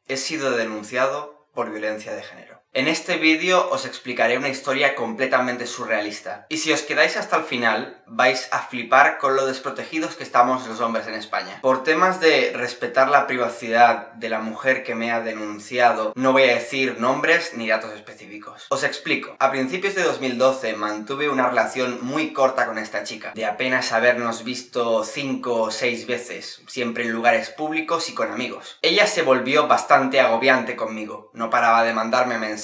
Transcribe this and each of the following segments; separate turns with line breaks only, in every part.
He sido denunciado por violencia de género. En este vídeo os explicaré una historia completamente surrealista. Y si os quedáis hasta el final, vais a flipar con lo desprotegidos que estamos los hombres en España. Por temas de respetar la privacidad de la mujer que me ha denunciado, no voy a decir nombres ni datos específicos. Os explico. A principios de 2012 mantuve una relación muy corta con esta chica, de apenas habernos visto 5 o 6 veces, siempre en lugares públicos y con amigos. Ella se volvió bastante agobiante conmigo, no paraba de mandarme mensajes,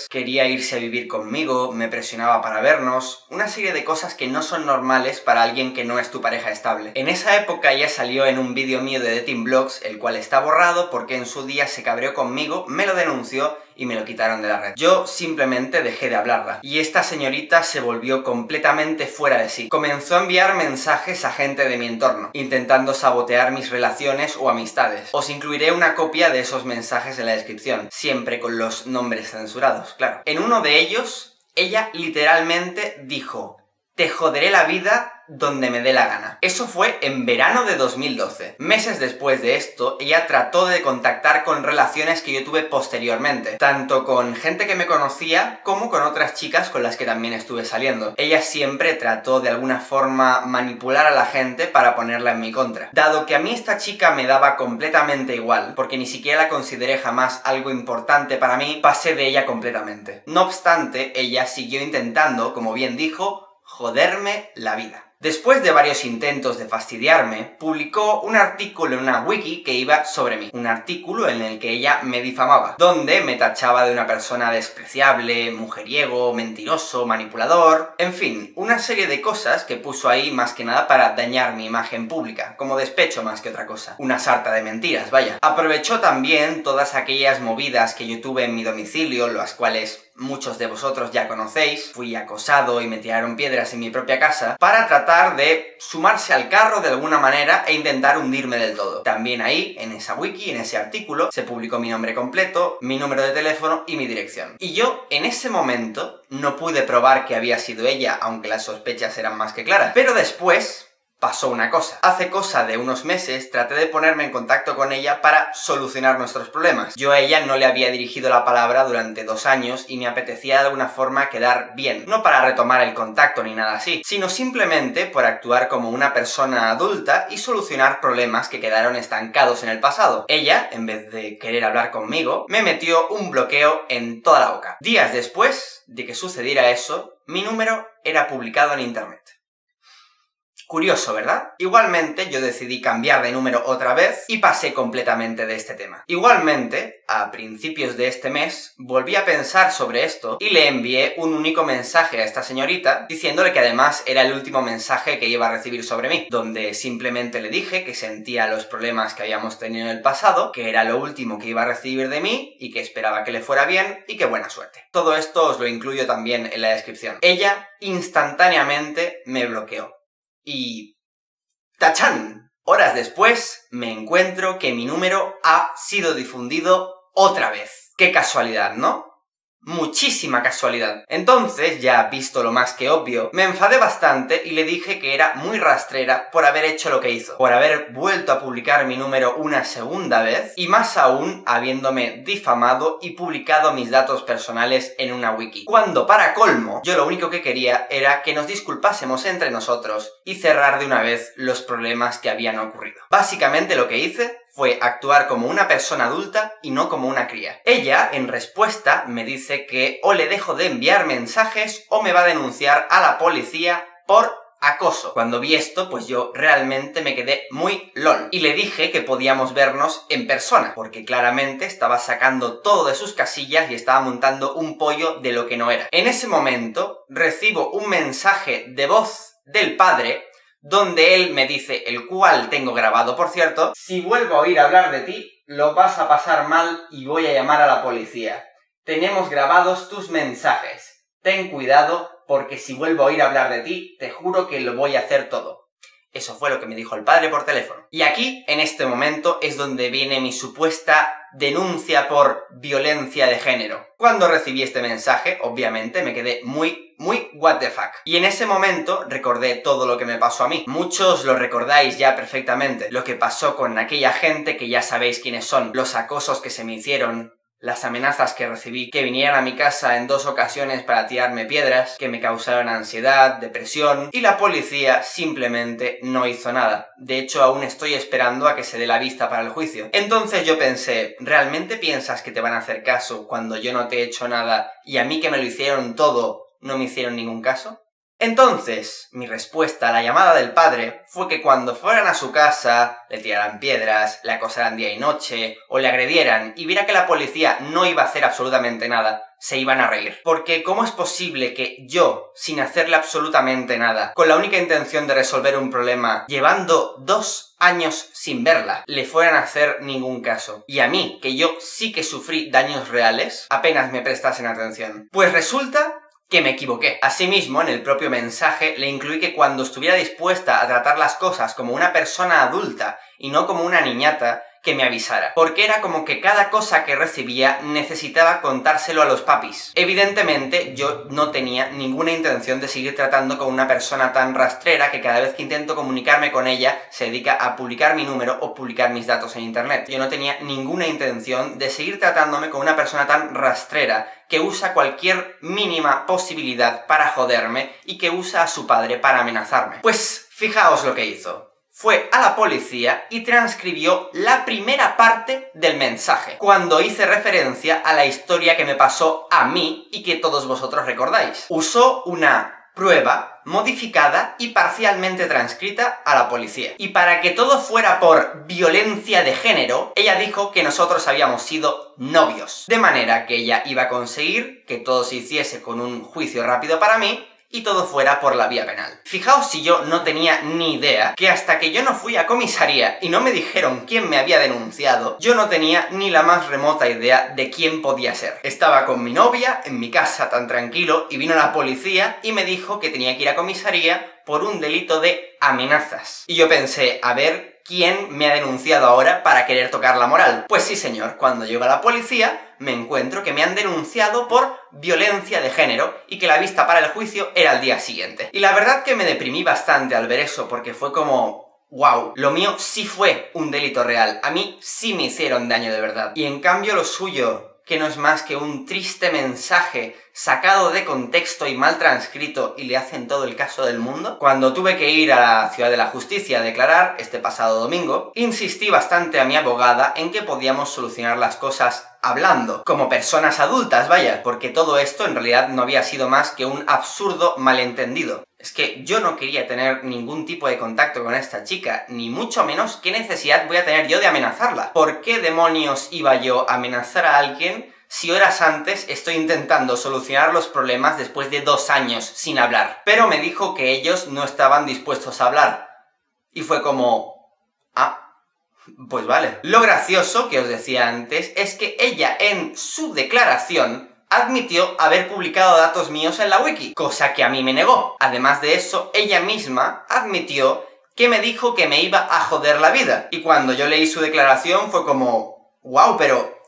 quería irse a vivir conmigo, me presionaba para vernos, una serie de cosas que no son normales para alguien que no es tu pareja estable. En esa época ella salió en un vídeo mío de Dating Vlogs, el cual está borrado porque en su día se cabreó conmigo, me lo denunció y me lo quitaron de la red. Yo simplemente dejé de hablarla. Y esta señorita se volvió completamente fuera de sí. Comenzó a enviar mensajes a gente de mi entorno, intentando sabotear mis relaciones o amistades. Os incluiré una copia de esos mensajes en la descripción, siempre con los nombres censurados, claro. En uno de ellos, ella literalmente dijo: "Te joderé la vida donde me dé la gana". Eso fue en verano de 2012. Meses después de esto, ella trató de contactar con relaciones que yo tuve posteriormente, tanto con gente que me conocía como con otras chicas con las que también estuve saliendo. Ella siempre trató de alguna forma manipular a la gente para ponerla en mi contra. Dado que a mí esta chica me daba completamente igual, porque ni siquiera la consideré jamás algo importante para mí, pasé de ella completamente. No obstante, ella siguió intentando, como bien dijo, joderme la vida. Después de varios intentos de fastidiarme, publicó un artículo en una wiki que iba sobre mí. Un artículo en el que ella me difamaba, donde me tachaba de una persona despreciable, mujeriego, mentiroso, manipulador... En fin, una serie de cosas que puso ahí más que nada para dañar mi imagen pública, como despecho más que otra cosa. Una sarta de mentiras, vaya. Aprovechó también todas aquellas movidas que yo tuve en mi domicilio, las cuales muchos de vosotros ya conocéis. Fui acosado y me tiraron piedras en mi propia casa, para tratar de sumarse al carro de alguna manera e intentar hundirme del todo. También ahí, en esa wiki, en ese artículo, se publicó mi nombre completo, mi número de teléfono y mi dirección. Y yo, en ese momento, no pude probar que había sido ella, aunque las sospechas eran más que claras. Pero después pasó una cosa. Hace cosa de unos meses traté de ponerme en contacto con ella para solucionar nuestros problemas. Yo a ella no le había dirigido la palabra durante 2 años y me apetecía de alguna forma quedar bien. No para retomar el contacto ni nada así, sino simplemente por actuar como una persona adulta y solucionar problemas que quedaron estancados en el pasado. Ella, en vez de querer hablar conmigo, me metió un bloqueo en toda la boca. Días después de que sucediera eso, mi número era publicado en internet. Curioso, ¿verdad? Igualmente, yo decidí cambiar de número otra vez y pasé completamente de este tema. Igualmente, a principios de este mes, volví a pensar sobre esto y le envié un único mensaje a esta señorita, diciéndole que además era el último mensaje que iba a recibir sobre mí, donde simplemente le dije que sentía los problemas que habíamos tenido en el pasado, que era lo último que iba a recibir de mí y que esperaba que le fuera bien y que buena suerte. Todo esto os lo incluyo también en la descripción. Ella instantáneamente me bloqueó. Y... ¡tachán! Horas después me encuentro que mi número ha sido difundido otra vez. ¡Qué casualidad!, ¿no? Muchísima casualidad. Entonces, ya visto lo más que obvio, me enfadé bastante y le dije que era muy rastrera por haber hecho lo que hizo, por haber vuelto a publicar mi número una segunda vez, y más aún habiéndome difamado y publicado mis datos personales en una wiki. Cuando, para colmo, yo lo único que quería era que nos disculpásemos entre nosotros y cerrar de una vez los problemas que habían ocurrido. Básicamente lo que hice fue actuar como una persona adulta y no como una cría. Ella, en respuesta, me dice que o le dejo de enviar mensajes o me va a denunciar a la policía por acoso. Cuando vi esto, pues yo realmente me quedé muy lol. Y le dije que podíamos vernos en persona, porque claramente estaba sacando todo de sus casillas y estaba montando un pollo de lo que no era. En ese momento, recibo un mensaje de voz del padre, donde él me dice, el cual tengo grabado por cierto: "Si vuelvo a oír hablar de ti, lo vas a pasar mal y voy a llamar a la policía. Tenemos grabados tus mensajes. Ten cuidado, porque si vuelvo a oír hablar de ti, te juro que lo voy a hacer todo". Eso fue lo que me dijo el padre por teléfono. Y aquí, en este momento, es donde viene mi supuesta denuncia por violencia de género. Cuando recibí este mensaje, obviamente, me quedé muy what the fuck. Y en ese momento recordé todo lo que me pasó a mí. Muchos lo recordáis ya perfectamente. Lo que pasó con aquella gente que ya sabéis quiénes son. Los acosos que se me hicieron. Las amenazas que recibí, que vinieran a mi casa en 2 ocasiones para tirarme piedras, que me causaron ansiedad, depresión, y la policía simplemente no hizo nada. De hecho, aún estoy esperando a que se dé la vista para el juicio. Entonces yo pensé, ¿realmente piensas que te van a hacer caso cuando yo no te he hecho nada y a mí que me lo hicieron todo, no me hicieron ningún caso? Entonces, mi respuesta a la llamada del padre fue que cuando fueran a su casa, le tiraran piedras, le acosaran día y noche, o le agredieran, y viera que la policía no iba a hacer absolutamente nada, se iban a reír. Porque ¿cómo es posible que yo, sin hacerle absolutamente nada, con la única intención de resolver un problema, llevando 2 años sin verla, le fueran a hacer ningún caso? Y a mí, que yo sí que sufrí daños reales, apenas me prestasen atención. Pues resulta que me equivoqué. Asimismo, en el propio mensaje le incluí que cuando estuviera dispuesta a tratar las cosas como una persona adulta y no como una niñata, que me avisara. Porque era como que cada cosa que recibía necesitaba contárselo a los papis. Evidentemente, yo no tenía ninguna intención de seguir tratando con una persona tan rastrera que cada vez que intento comunicarme con ella se dedica a publicar mi número o publicar mis datos en internet. Yo no tenía ninguna intención de seguir tratándome con una persona tan rastrera que usa cualquier mínima posibilidad para joderme y que usa a su padre para amenazarme. Pues fijaos lo que hizo. Fue a la policía y transcribió la primera parte del mensaje, cuando hice referencia a la historia que me pasó a mí y que todos vosotros recordáis. Usó una prueba modificada y parcialmente transcrita a la policía. Y para que todo fuera por violencia de género, ella dijo que nosotros habíamos sido novios. De manera que ella iba a conseguir que todo se hiciese con un juicio rápido para mí, y todo fuera por la vía penal. Fijaos si yo no tenía ni idea que hasta que yo no fui a comisaría y no me dijeron quién me había denunciado, yo no tenía ni la más remota idea de quién podía ser. Estaba con mi novia, en mi casa tan tranquilo, y vino la policía y me dijo que tenía que ir a comisaría por un delito de amenazas. Y yo pensé, a ver, ¿quién me ha denunciado ahora para querer tocar la moral? Pues sí, señor, cuando llego a la policía me encuentro que me han denunciado por violencia de género y que la vista para el juicio era al día siguiente. Y la verdad que me deprimí bastante al ver eso, porque fue como wow, lo mío sí fue un delito real, a mí sí me hicieron daño de verdad. Y en cambio lo suyo, que no es más que un triste mensaje sacado de contexto y mal transcrito, y le hacen todo el caso del mundo. Cuando tuve que ir a la Ciudad de la Justicia a declarar este pasado domingo, insistí bastante a mi abogada en que podíamos solucionar las cosas hablando, como personas adultas, vaya, porque todo esto en realidad no había sido más que un absurdo malentendido. Es que yo no quería tener ningún tipo de contacto con esta chica, ni mucho menos qué necesidad voy a tener yo de amenazarla. ¿Por qué demonios iba yo a amenazar a alguien si horas antes estoy intentando solucionar los problemas después de 2 años sin hablar? Pero me dijo que ellos no estaban dispuestos a hablar. Y fue como pues vale. Lo gracioso, que os decía antes, es que ella en su declaración admitió haber publicado datos míos en la wiki, cosa que a mí me negó. Además de eso, ella misma admitió que me dijo que me iba a joder la vida. Y cuando yo leí su declaración fue como wow, pero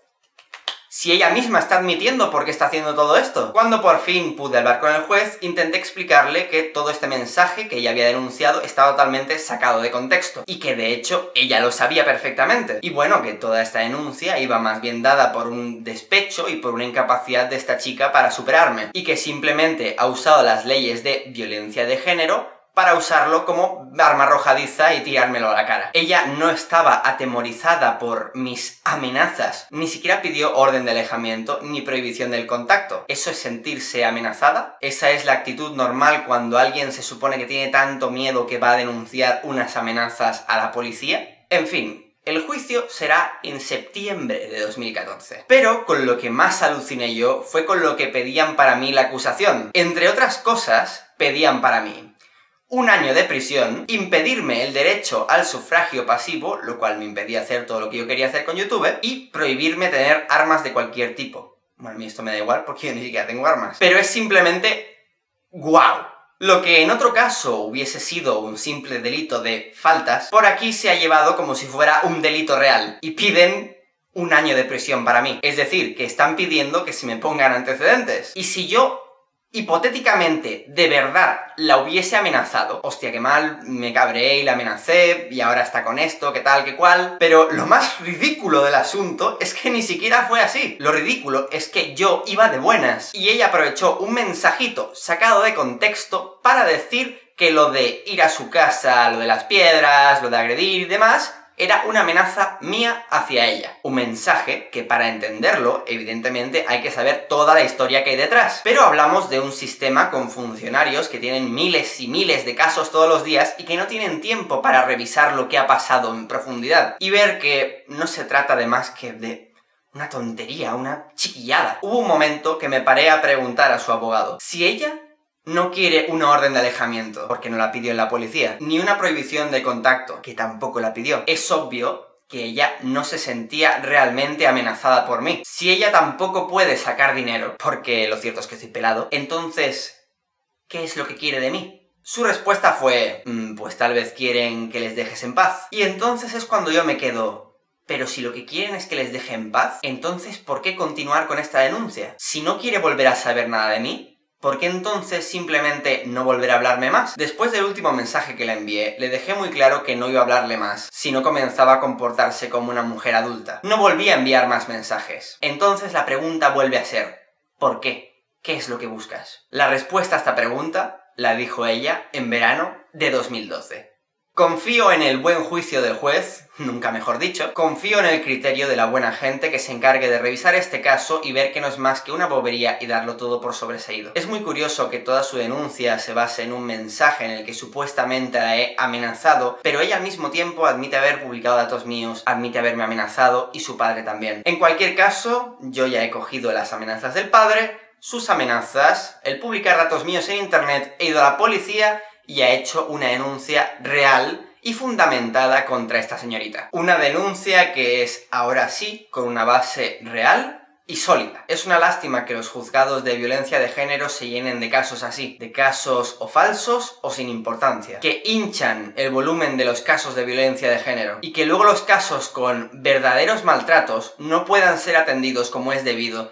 si ella misma está admitiendo por qué está haciendo todo esto. Cuando por fin pude hablar con el juez, intenté explicarle que todo este mensaje que ella había denunciado estaba totalmente sacado de contexto, y que de hecho ella lo sabía perfectamente. Y bueno, que toda esta denuncia iba más bien dada por un despecho y por una incapacidad de esta chica para superarme, y que simplemente ha usado las leyes de violencia de género para usarlo como arma arrojadiza y tirármelo a la cara. Ella no estaba atemorizada por mis amenazas, ni siquiera pidió orden de alejamiento ni prohibición del contacto. ¿Eso es sentirse amenazada? ¿Esa es la actitud normal cuando alguien se supone que tiene tanto miedo que va a denunciar unas amenazas a la policía? En fin, el juicio será en septiembre de 2014. Pero con lo que más aluciné yo fue con lo que pedían para mí la acusación. Entre otras cosas, pedían para mí 1 año de prisión, impedirme el derecho al sufragio pasivo, lo cual me impedía hacer todo lo que yo quería hacer con YouTube, y prohibirme tener armas de cualquier tipo. Bueno, a mí esto me da igual porque yo ni siquiera tengo armas. Pero es simplemente ¡guau! Lo que en otro caso hubiese sido un simple delito de faltas, por aquí se ha llevado como si fuera un delito real, y piden un año de prisión para mí. Es decir, que están pidiendo que se me pongan antecedentes. Y si yo, hipotéticamente, de verdad, la hubiese amenazado, hostia, qué mal, me cabré y la amenacé, y ahora está con esto, qué tal, qué cual... Pero lo más ridículo del asunto es que ni siquiera fue así. Lo ridículo es que yo iba de buenas, y ella aprovechó un mensajito sacado de contexto para decir que lo de ir a su casa, lo de las piedras, lo de agredir y demás, era una amenaza mía hacia ella. Un mensaje que, para entenderlo, evidentemente hay que saber toda la historia que hay detrás. Pero hablamos de un sistema con funcionarios que tienen miles y miles de casos todos los días y que no tienen tiempo para revisar lo que ha pasado en profundidad. Y ver que no se trata de más que de una tontería, una chiquillada. Hubo un momento que me paré a preguntar a su abogado si ella no quiere una orden de alejamiento, porque no la pidió en la policía, ni una prohibición de contacto, que tampoco la pidió. Es obvio que ella no se sentía realmente amenazada por mí. Si ella tampoco puede sacar dinero, porque lo cierto es que estoy pelado, entonces, ¿qué es lo que quiere de mí? Su respuesta fue, pues tal vez quieren que les dejes en paz. Y entonces es cuando yo me quedo, pero si lo que quieren es que les deje en paz, entonces ¿por qué continuar con esta denuncia? Si no quiere volver a saber nada de mí, ¿por qué entonces simplemente no volver a hablarme más? Después del último mensaje que le envié, le dejé muy claro que no iba a hablarle más si no comenzaba a comportarse como una mujer adulta. No volví a enviar más mensajes. Entonces la pregunta vuelve a ser, ¿por qué? ¿Qué es lo que buscas? La respuesta a esta pregunta la dijo ella en verano de 2012. Confío en el buen juicio del juez, nunca mejor dicho, confío en el criterio de la buena gente que se encargue de revisar este caso y ver que no es más que una bobería y darlo todo por sobreseído. Es muy curioso que toda su denuncia se base en un mensaje en el que supuestamente la he amenazado, pero ella al mismo tiempo admite haber publicado datos míos, admite haberme amenazado y su padre también. En cualquier caso, yo ya he cogido las amenazas del padre, sus amenazas, el publicar datos míos en internet, he ido a la policía y ha hecho una denuncia real y fundamentada contra esta señorita. Una denuncia que es, ahora sí, con una base real y sólida. Es una lástima que los juzgados de violencia de género se llenen de casos así, de casos o falsos o sin importancia, que hinchan el volumen de los casos de violencia de género y que luego los casos con verdaderos maltratos no puedan ser atendidos como es debido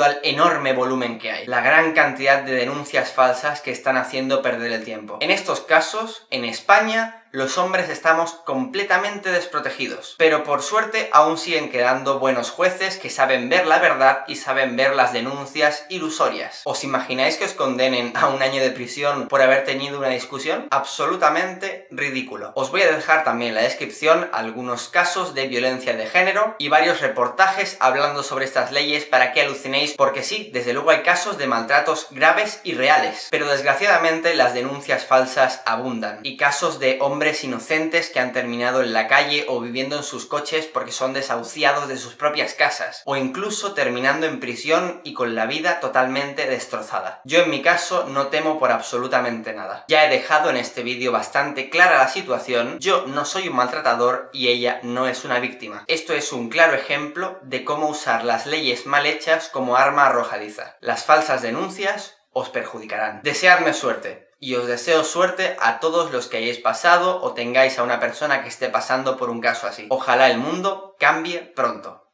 al enorme volumen que hay, la gran cantidad de denuncias falsas que están haciendo perder el tiempo. En estos casos, en España, los hombres estamos completamente desprotegidos, pero por suerte aún siguen quedando buenos jueces que saben ver la verdad y saben ver las denuncias ilusorias. ¿Os imagináis que os condenen a un año de prisión por haber tenido una discusión? Absolutamente ridículo. Os voy a dejar también en la descripción algunos casos de violencia de género y varios reportajes hablando sobre estas leyes para que alucinéis, porque sí, desde luego hay casos de maltratos graves y reales, pero desgraciadamente las denuncias falsas abundan, y casos de hombres inocentes que han terminado en la calle o viviendo en sus coches porque son desahuciados de sus propias casas, o incluso terminando en prisión y con la vida totalmente destrozada. Yo en mi caso no temo por absolutamente nada. Ya he dejado en este vídeo bastante clara la situación, yo no soy un maltratador y ella no es una víctima. Esto es un claro ejemplo de cómo usar las leyes mal hechas como arma arrojadiza. Las falsas denuncias os perjudicarán. Deseadme suerte. Y os deseo suerte a todos los que hayáis pasado o tengáis a una persona que esté pasando por un caso así. Ojalá el mundo cambie pronto.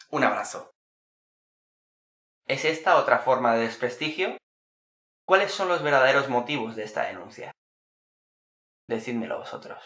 Un abrazo. ¿Es esta otra forma de desprestigio? ¿Cuáles son los verdaderos motivos de esta denuncia? Decídmelo vosotros.